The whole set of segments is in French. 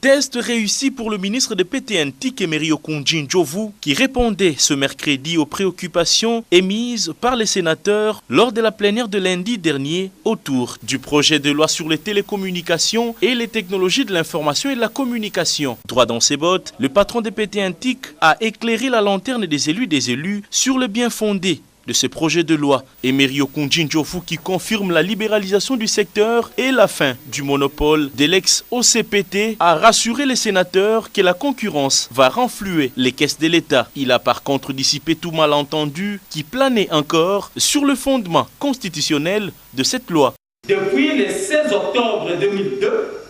Test réussi pour le ministre de PTN-TIC Emery Okundji Ndjovu qui répondait ce mercredi aux préoccupations émises par les sénateurs lors de la plénière de lundi dernier autour du projet de loi sur les télécommunications et les technologies de l'information et de la communication. Droit dans ses bottes, le patron de PTN-TIC a éclairé la lanterne des élus sur le bien fondé de ce projet de loi. Emery Okundji Ndjovu qui confirme la libéralisation du secteur et la fin du monopole de l'ex-OCPT a rassuré les sénateurs que la concurrence va renflouer les caisses de l'État. Il a par contre dissipé tout malentendu qui planait encore sur le fondement constitutionnel de cette loi. Depuis le 16 octobre 2002,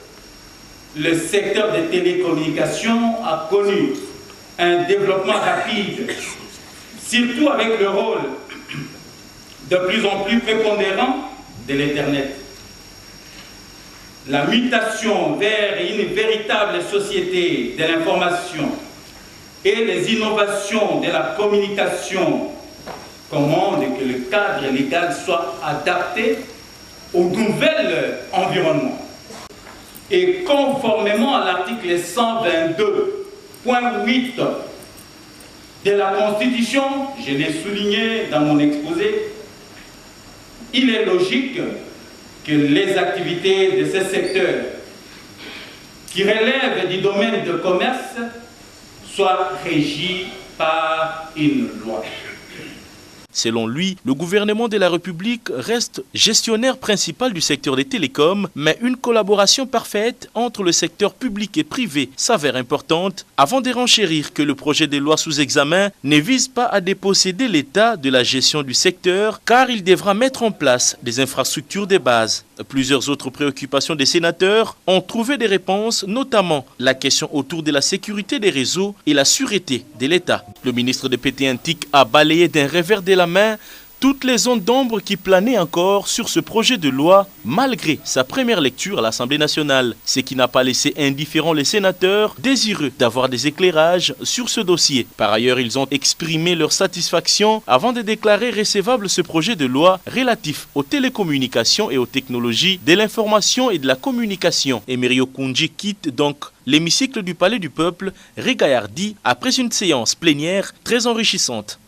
le secteur des télécommunications a connu un développement rapide, surtout avec le rôle de plus en plus prépondérant de l'Internet. La mutation vers une véritable société de l'information et les innovations de la communication commandent que le cadre légal soit adapté au nouvel environnement. Et conformément à l'article 122.8 de la Constitution, je l'ai souligné dans mon exposé, il est logique que les activités de ce secteur qui relèvent du domaine de commerce soient régies par une loi. Selon lui, le gouvernement de la République reste gestionnaire principal du secteur des télécoms, mais une collaboration parfaite entre le secteur public et privé s'avère importante avant de renchérir que le projet de loi sous examen ne vise pas à déposséder l'État de la gestion du secteur car il devra mettre en place des infrastructures de base. Plusieurs autres préoccupations des sénateurs ont trouvé des réponses, notamment la question autour de la sécurité des réseaux et la sûreté de l'État. Le ministre de PTN-TIC a balayé d'un revers de la main toutes les zones d'ombre qui planaient encore sur ce projet de loi malgré sa première lecture à l'Assemblée nationale, ce qui n'a pas laissé indifférents les sénateurs désireux d'avoir des éclairages sur ce dossier. Par ailleurs, ils ont exprimé leur satisfaction avant de déclarer recevable ce projet de loi relatif aux télécommunications et aux technologies de l'information et de la communication. Emery Okundji quitte donc l'hémicycle du Palais du Peuple, régaillardi après une séance plénière très enrichissante.